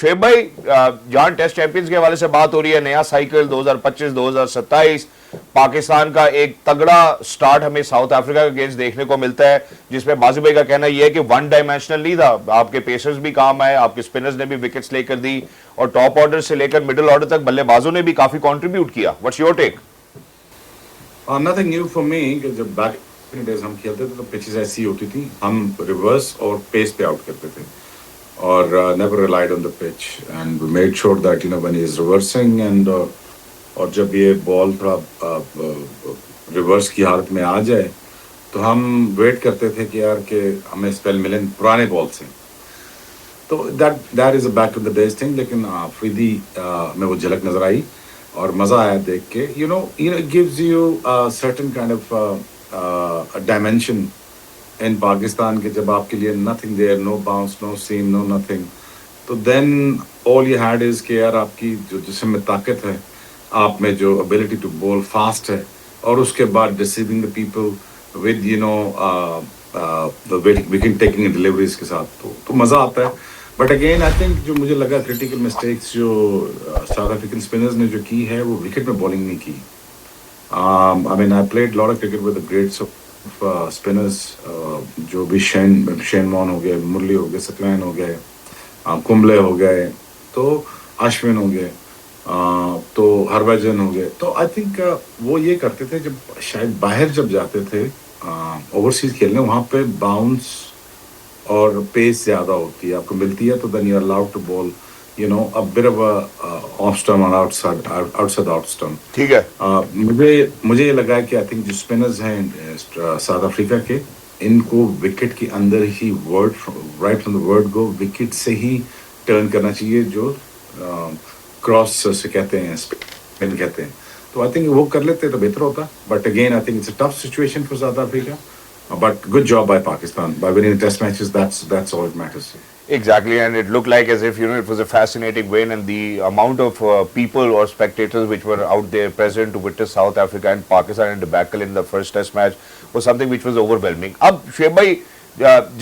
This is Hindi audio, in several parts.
शुएब भाई, जहां टेस्ट चैंपियंस के हवाले से बात हो रही है, नया साइकिल 2025-2027, पाकिस्तान का एक तगड़ा स्टार्ट हमें साउथ अफ्रीका के अगेंस्ट देखने को मिलता है, जिसमें बाजू भाई का कहना यह है कि वन डायमेंशनल नहीं था, आपके पेसर्स भी काम आए, आपके स्पिनर्स ने भी विकेट्स लेकर दी और टॉप ऑर्डर से लेकर मिडिल ऑर्डर तक बल्लेबाजों ने भी काफी कंट्रीब्यूट किया। What's your take? Nothing new for me. जब बैक इन डेज हम खेलते थे तो पिचेस ऐसी होती थी, हम रिवर्स और पेस पे आउट करते थे और never relied on the pitch and we made sure that when he is reversing and और जब ये बॉल थोड़ा रिवर्स की हालत में आ जाए तो हम वेट करते थे कि यार कि हमें स्पेल मिले पुराने बॉल से। तो that is a back in the days thing, लेकिन अफरीदी में वो झलक नजर आई और मजा आया देख के। it gives you a certain kind of a dimension in Pakistan के जब आपके लिए nothing there, no bounce, no seam, no nothing, तो then all you had is कि यार आपकी जो जिस्म में ताकत है, आप में जो ability to bowl fast है और उसके बाद deceiving the people with the wicket taking deliveries के साथ तो मज़ा आता है। But again I think जो मुझे लगा critical mistakes जो South African spinners ने जो की है वो wicket में bowling नहीं की। I mean I played a lot of cricket with the greats of spinners जो भी शेन वॉर्न हो गए, मुरली हो गए, सकलैन हो गए, कुंबले हो गए, तो अश्विन हो गए, तो हरभजन हो गए। तो आई थिंक वो ये करते थे जब शायद बाहर जब जाते थे ओवरसीज खेलने, वहाँ पे बाउंस और पेस ज़्यादा होती है, आपको मिलती है, तो then you are allowed to bowl a bit of a off stump और outside off stump। ठीक है। मुझे ये लगा कि आई थिंक जो स्पिनर्स हैं साउथ अफ्रीका के, इनको विकेट के अंदर ही right from the word go wicket से ही टर्न करना चाहिए, जो क्रॉस से कहते हैं, स्पिन कहते हैं। तो आई थिंक वो कर लेते तो बेहतर होता। But again I think it's a tough situation for south Africa, but good job by Pakistan by winning test matches. That's all it matters. Exactly, and it looked like as if it was a fascinating win, and the amount of people or spectators which were out there present to witness South Africa and Pakistan and debacle in the first test match was something which was overwhelming. अब शुएब भाई,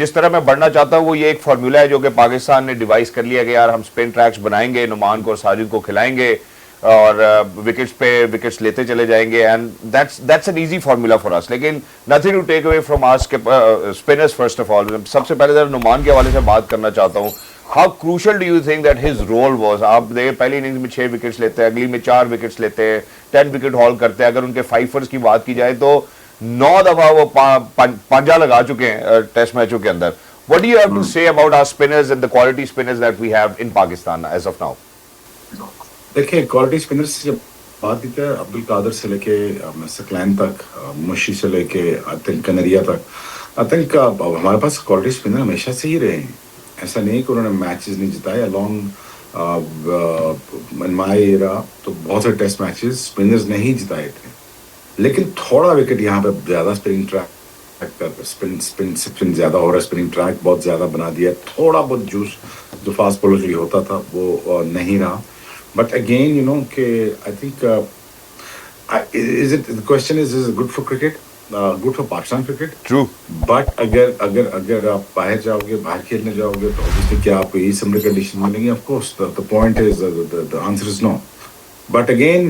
जिस तरह मैं बढ़ना चाहता हूँ वो ये एक फार्मूला है जो कि पाकिस्तान ने डिवाइस कर लिया कि यार हम स्पिन ट्रैक्स बनाएंगे, नुमान को और साजिद को खिलाएंगे और विकेट्स पे विकेट्स लेते चले जाएंगे, and that's an easy formula for us. लेकिन nothing to take away from our spinners. First of all सबसे पहले जरा नुमान के हवाले से बात करना चाहता हूँ, how crucial do you think that his role was? आप देखिए पहली इनिंग्स में 6 विकेट्स लेते हैं, अगली में 4 विकेट्स लेते हैं, 10 विकेट हॉल करते हैं। अगर उनके फाइफर्स की बात की जाए तो 9 दफा वो पंजा लगा चुके हैं टेस्ट मैचों के अंदर। What do you have to say about our spinners and the quality spinners that we have in Pakistan as of now? देखिए क्वालिटी स्पिनर्स से जब बात की है, अब्दुल कादर से लेके सकलैन तक, मुशी से लेके आई थिंक कनरिया तक, आई थिंक हमारे पास क्वालिटी स्पिनर हमेशा से ही रहे हैं। ऐसा नहीं कि उन्होंने मैचेस नहीं जिताए अलॉन्ग इन माय एरा, तो बहुत सारे टेस्ट मैचेस स्पिनर्स ने ही जिताए थे। लेकिन थोड़ा विकेट यहाँ पे ज़्यादा स्पिनिंग ट्रैक स्पिन ज़्यादा हो रहा है, स्पिनिंग ट्रैक बहुत ज़्यादा बना दिया, थोड़ा बहुत जूस जो फास्ट बॉलर के लिए होता था वो नहीं रहा। But again, I think the question is it good for cricket? Good for Pakistan cricket? True. But अगर आप बाहर जाओगे, बाहर खेलने जाओगे, तो obviously क्या आपको यही similar conditions मिलेंगी? Of course, the point is the answer is no. But again,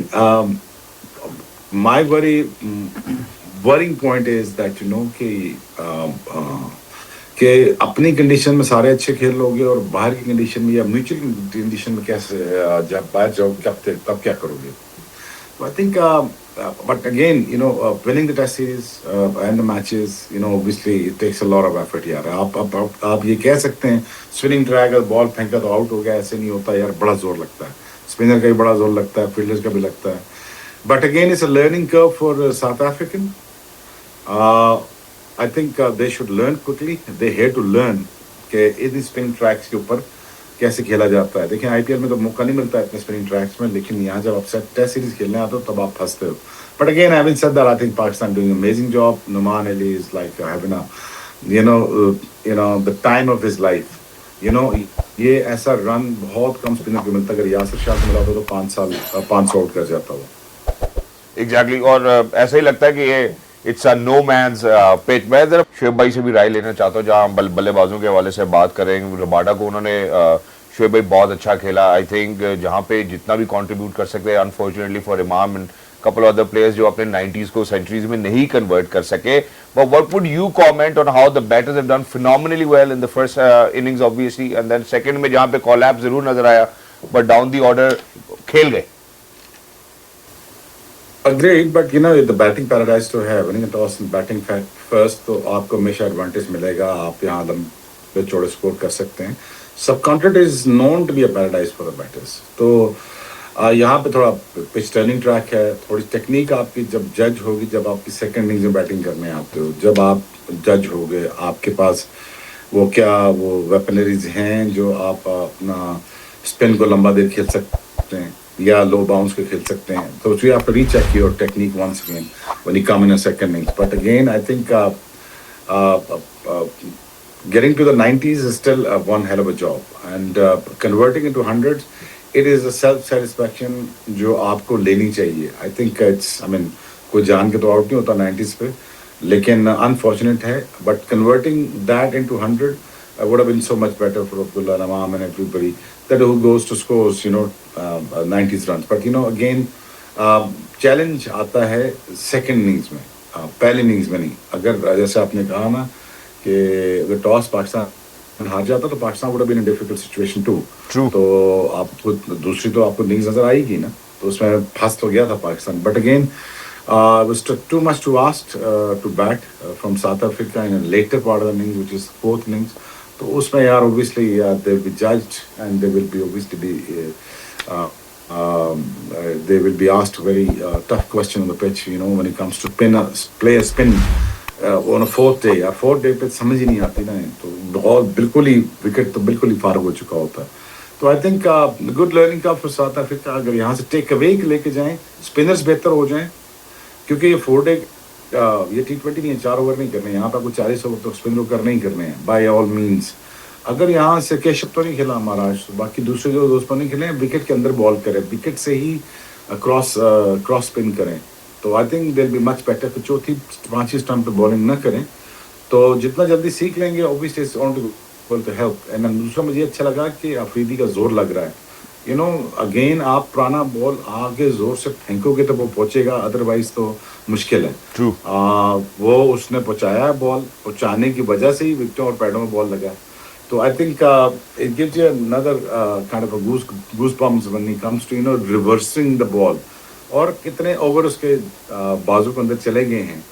my worrying point is that कि अपनी कंडीशन में सारे अच्छे खेल लोगे और बाहर की कंडीशन में या म्यूचुअल कंडीशन में कैसे जब बाहर जाओगे तब क्या करोगे? तो I think but again winning the test series and the matches obviously it takes a lot of effort यार। आप ये कह सकते हैं स्पिनिंग ट्रैक अगर बॉल फेंका तो आउट हो गया, ऐसे नहीं होता यार, बड़ा जोर लगता है, स्पिनर का भी बड़ा जोर लगता है, फील्डर्स का भी लगता है। But again it's a learning curve for south African. I think they should learn quickly. They have to learn कि इन स्पिन ट्रैक्स के ऊपर कैसे खेला जाता है। देखिए आईपीएल में तो मौका नहीं मिलता है इतने स्पिनिंग ट्रैक्स में, लेकिन यहाँ जब आप टेस्ट सीरीज खेलने आते हो तब आप फंसते हो। But again having said that, I think Pakistan doing amazing job. Numan Ali is like having the time of his life. ये ऐसा रन बहुत कम स्पिनर को मिलता है। अगर यासिर शाह को मिला तो 500 आउट कर जाता वो। एग्जैक्टली, और ऐसा ही लगता है कि ये it's a no man's pitch. मैं जरा शुएब भाई से भी राय लेना चाहता हूँ, जहाँ हम बल्लेबाजों के हवाले से बात करें। रबाडा को उन्होंने शोएब भाई बहुत अच्छा खेला। आई थिंक जहाँ पे जितना भी कंट्रीब्यूट कर सकते हैं, अनफॉर्चुनेटली फॉर इमाम एंड couple other players जो अपने 90s को सेंचुरीज में नहीं कन्वर्ट कर सके, but what would you comment on how the batters have done phenomenally well in the first innings obviously, and then second में जहाँ पे collapse जरूर नजर आया, but down the order खेल गए। Agreed, but you know the batting paradise to have winning a toss and batting first, तो आपको हमेशा एडवांटेज मिलेगा, आप यहाँ लंबे चौड़े स्कोर कर सकते हैं। Subcontinent is known to be a paradise for the batters, तो यहाँ पे थोड़ा पिच टर्निंग ट्रैक है, थोड़ी टेक्निक आपकी जब जज होगी, जब आपकी सेकंड इनिंग्स में बैटिंग करने आते हो, जब आप जज हो गए, आपके पास वो वेपनरीज हैं जो आप अपना स्पिन को लंबा देर खेल सकते हैं या लो बाउंस को खेल सकते हैं, तो you have to recheck your technique once again when you come in a second innings. But again I think getting to the 90s is still one hell of a job, and converting into hundreds, it is a self satisfaction जो आपको लेनी चाहिए। I think I mean कोई जान के तो आउट नहीं होता 90s पे, लेकिन unfortunate है, but converting that into 100 would have been so much better for Abdullah Namam and everybody that who goes to scores 90s runs, but again challenge आता है second innings में, पहले innings में नहीं। अगर जैसे आपने कहा ना कि अगर टॉस पाकिस्तान हार जाता तो Pakistan would have been in difficult situation too, तो आपको दूसरी तो आपको इनिंग्स नजर आएगी ना, तो उसमें फंस तो गया था Pakistan. But again was too much to ask to bat from South Africa in a later part of the innings, which is fourth innings, तो उसमें यार obviously they will be judged and they will be obviously they will be asked a very tough question on the pitch, when it comes to play a spin on a fourth day, या फोर्थ डे पे समझ ही नहीं आती ना, तो बॉल बिल्कुल ही विकेट तो बिल्कुल ही फारग हो चुका होता है। तो आई थिंक गुड लर्निंग का फॉर साउथ अफ्रीका, अगर यहाँ से टेक अवे लेके जाएं, स्पिनर्स बेहतर हो जाएं, क्योंकि ये फोर डे ये T20 नहीं है, 4 ओवर नहीं करने, यहाँ पे आपको 40 ओवर तो स्पिनर करने ही करने हैं बाय ऑल मीन्स। अगर यहाँ से केशव तो नहीं खेला महाराज, तो बाकी दूसरे जो दोस्त नहीं खेले, विकेट के अंदर बॉल करें, विकेट से ही क्रॉस स्पिन करें, तो आई थिंक देल बी मच बेटर। तो चौथी पांचवी स्टंप पे बॉलिंग ना करें, तो जितना जल्दी सीख लेंगे obviously it's on to help. And दूसरा मुझे अच्छा लगा कि अफरीदी का जोर लग रहा है, अगेन आप पुराना बॉल आगे जोर से फेंकोगे तो वो पहुंचेगा, अदरवाइज तो मुश्किल है। वो उसने पहुंचाया है, बॉल पहुंचाने की वजह से ही विकेटों और पैडों में बॉल लगा। तो I think it gives you another kind of goosebumps when it comes to reversing the ball, और कितने ओवर उसके बाजू के अंदर चले गए हैं,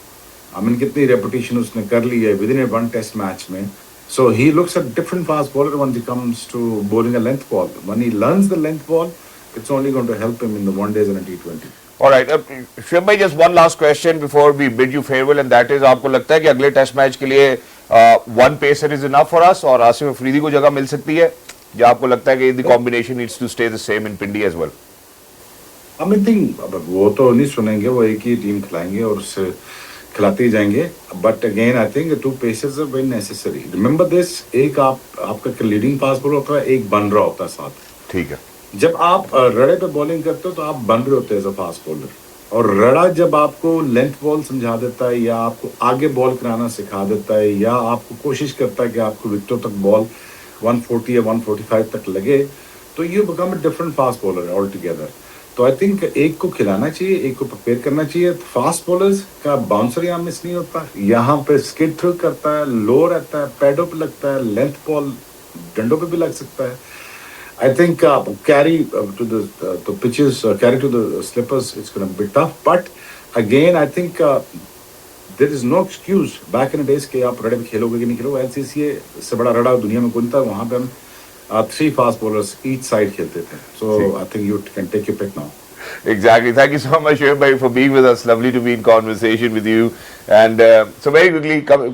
आई मीन कितनी रेपुटेशन उसने कर ली है within one test match में। So he looks a different fast bowler when he comes to bowling a length ball, when he learns the length ball it's only going to help him in the one days and T20। Alright, Shoaib bhai, just one last question before we bid you farewell, and that is, आपको लगता है कि अगले टेस्ट मैच के लिए one pacer is enough for us, और आसिफ अफरीदी को जगह मिल सकती है, या आपको लगता है कि the combination needs to stay the same in Pindi as well? I think वो तो नहीं सुनेंगे, वो एक ही टीम खिलाएंगे और उससे खिलाते ही जाएंगे। But again I think 2 pacers are very necessary. Remember this, एक आपका लीडिंग फास्ट बॉलर होता है, एक बन रहा होता है साथ। ठीक है, जब आप रड़े पे बॉलिंग करते हो तो आप बन रहे होते हैं एज अ फास्ट बॉलर, और रड़ा जब आपको लेंथ बॉल समझा देता है या आपको आगे बॉल कराना सिखा देता है या आपको कोशिश करता है कि आपको विकेटों तक बॉल 140 या 145 तक लगे, तो you become a different fast bowler all together. तो आई थिंक एक को खिलाना चाहिए, एक को प्रिपेयर करना चाहिए। फास्ट बॉलर्स का बाउंसर यहाँ मिस नहीं होता, यहाँ पे स्किड थ्रो करता है, लो रहता है, पैडों पे लगता है, लेंथ बॉल डंडों पे भी लग सकता है। I think carry to the pitches, carry to the slippers, it's going to be tough. But again, I think there is no excuse back in the days कि आप रड़े में खेलोगे कि नहीं खेलोगे। LCCA से बड़ा रड़ा दुनिया में कौन था, वहाँ पे हम 3 fast bowlers each side खेलते थे। So I think you can take your pick now. Exactly. Thank you so much, Shoaib bhai, for being with us. Lovely to be in conversation with you. And so very quickly,